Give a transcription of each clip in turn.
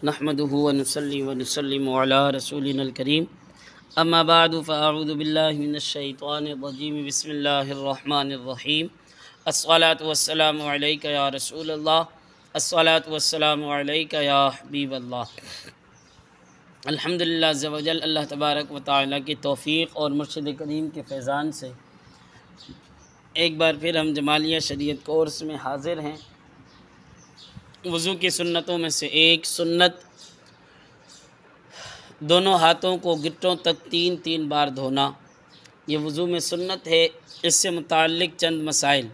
نحمده ونصلي ونسلم على رسولنا الكريم اما بعد فاعوذ بالله من الشيطان الرجيم بسم الله الرحمن الرحيم الصلاة والسلام عليك يا رسول الله الصلاة والسلام عليك يا حبيب الله۔ الحمدللہ عز و جل اللہ تبارک و تعالیٰ کی توفیق اور مرشد کریم کے فیضان سے ایک بار پھر ہم جمالیہ شریعت کورس میں حاضر ہیں۔ وضو کی سنتوں میں سے ایک سنت دونوں ہاتھوں کو گٹوں تک تین بار دھونا، یہ وضو میں سنت ہے۔ اس سے متعلق چند مسائل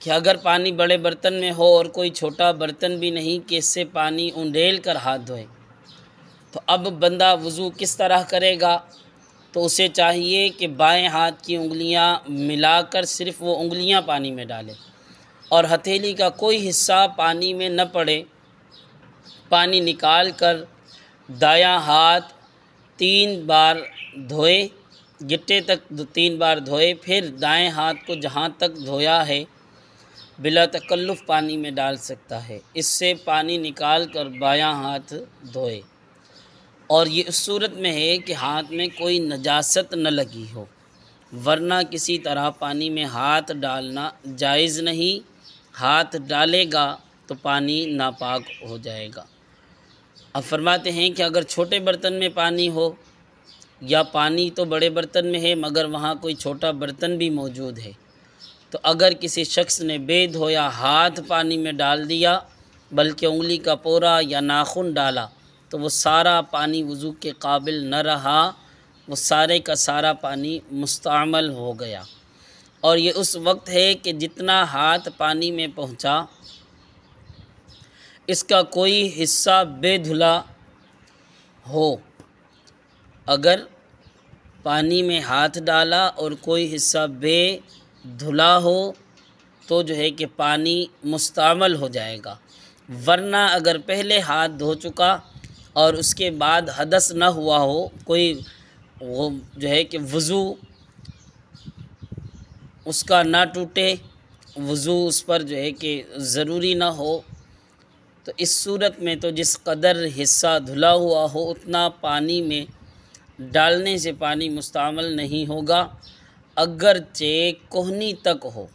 کہ اگر پانی بڑے برتن میں ہو اور کوئی چھوٹا برتن بھی نہیں کہ اس سے پانی انڈیل کر ہاتھ دھوئے، تو اب بندہ وضو کس طرح کرے گا؟ تو اسے چاہیے کہ بائیں ہاتھ کی انگلیاں ملا کر صرف وہ انگلیاں پانی میں ڈالے اور ہتھیلی کا کوئی حصہ پانی میں نہ پڑے۔ پانی نکال کر دایاں ہاتھ 3 بار دھوئے، گٹے تک 3 بار دھوئے، پھر دائیں ہاتھ کو جہاں تک دھویا ہے بلا تکلف پانی میں ڈال سکتا ہے۔ اس سے پانی نکال کر بایاں ہاتھ دھوئے، اور یہ اس صورت میں ہے کہ ہاتھ میں کوئی نجاست نہ لگی ہو، ورنہ کسی طرح پانی میں ہاتھ ڈالنا جائز نہیں۔ ہاتھ ڈالے گا تو پانی ناپاک ہو جائے گا۔ اب فرماتے ہیں کہ اگر چھوٹے برتن میں پانی ہو یا پانی تو بڑے برتن میں ہے مگر وہاں کوئی چھوٹا برتن بھی موجود ہے، تو اگر کسی شخص نے بے دھویا ہاتھ پانی میں ڈال دیا بلکہ انگلی کا پورا یا ناخن ڈالا تو وہ سارا پانی وضو کے قابل نہ رہا، وہ سارے کا سارا پانی مستعمل ہو گیا۔ اور یہ اس وقت ہے کہ جتنا ہاتھ پانی میں پہنچا اس کا کوئی حصہ بے دھلا ہو۔ اگر پانی میں ہاتھ ڈالا اور کوئی حصہ بے دھلا ہو تو جو ہے کہ پانی مستعمل ہو جائے گا، ورنہ اگر پہلے ہاتھ دھو چکا اور اس کے بعد حدث نہ ہوا ہو، کوئی وہ جو ہے کہ وضو اس کا نہ ٹوٹے، وضو اس پر جو ہے کہ ضروری نہ ہو، تو اس صورت میں تو جس قدر حصہ دھلا ہوا ہو اتنا پانی میں ڈالنے سے پانی مستعمل نہیں ہوگا، اگرچہ کوہنی تک ہو۔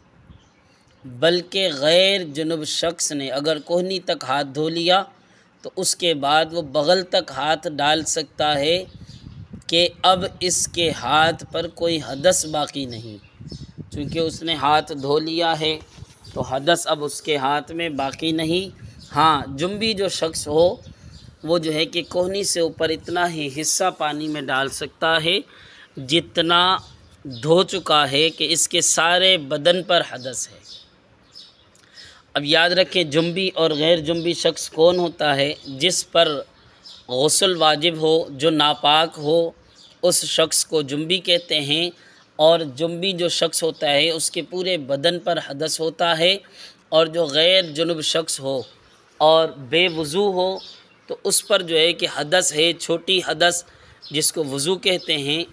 بلکہ غیر جنب شخص نے اگر کوہنی تک ہاتھ دھو لیا تو اس کے بعد وہ بغل تک ہاتھ ڈال سکتا ہے کہ اب اس کے ہاتھ پر کوئی حدث باقی نہیں، چونکہ اس نے ہاتھ دھو لیا ہے تو حدث اب اس کے ہاتھ میں باقی نہیں۔ ہاں، جنبی جو شخص ہو وہ جو ہے کہ کوہنی سے اوپر اتنا ہی حصہ پانی میں ڈال سکتا ہے جتنا دھو چکا ہے کہ اس کے سارے بدن پر حدث ہے۔ اب یاد رکھیں جنبی اور غیر جنبی شخص کون ہوتا ہے؟ جس پر غسل واجب ہو، جو ناپاک ہو، اس شخص کو جنبی کہتے ہیں، اور جنبی جو شخص ہوتا ہے اس کے پورے بدن پر حدث ہوتا ہے، اور جو غیر جنب شخص ہو اور بے وضو ہو تو اس پر جو ہے کہ حدث ہے، چھوٹی حدث جس کو وضو کہتے ہیں،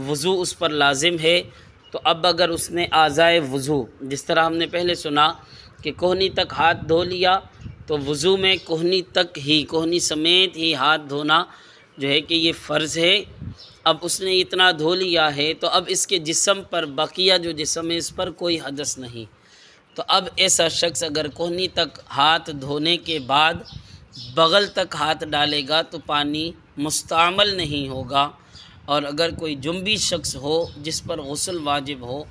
وضو اس پر لازم ہے۔ تو اب اگر اس نے اعضائے وضو، جس طرح ہم نے پہلے سنا کہ کوہنی تک ہاتھ دھو لیا تو وضو میں کوہنی تک ہی، کوہنی سمیت ہی ہاتھ دھونا جو ہے کہ یہ فرض ہے۔ اب اس نے اتنا دھو لیا ہے تو اب اس کے جسم پر بقیہ جو جسم ہے اس پر کوئی حدث نہیں، تو اب ایسا شخص اگر کوہنی تک ہاتھ دھونے کے بعد بغل تک ہاتھ ڈالے گا تو پانی مستعمل نہیں ہوگا۔ اور اگر کوئی جنبی شخص ہو جس پر غسل واجب ہو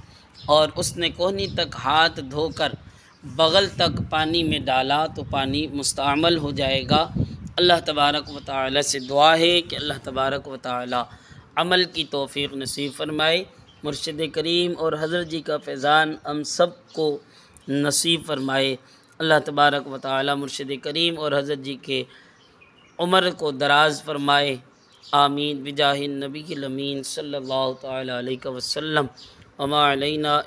اور اس نے کوہنی تک ہاتھ دھو کر بغل تک پانی میں ڈالا تو پانی مستعمل ہو جائے گا۔ اللہ تبارک و تعالی سے دعا ہے کہ اللہ تبارک و تعالی عمل کی توفیق نصیب فرمائے، مرشد کریم اور حضرت جی کا فیضان ہم سب کو نصیب فرمائے۔ اللہ تبارک و تعالی مرشد کریم اور حضرت جی کے عمر کو دراز فرمائے، آمین بجاہ النبی الامین صلی اللہ تعالی علیہ وسلم۔ وما علینا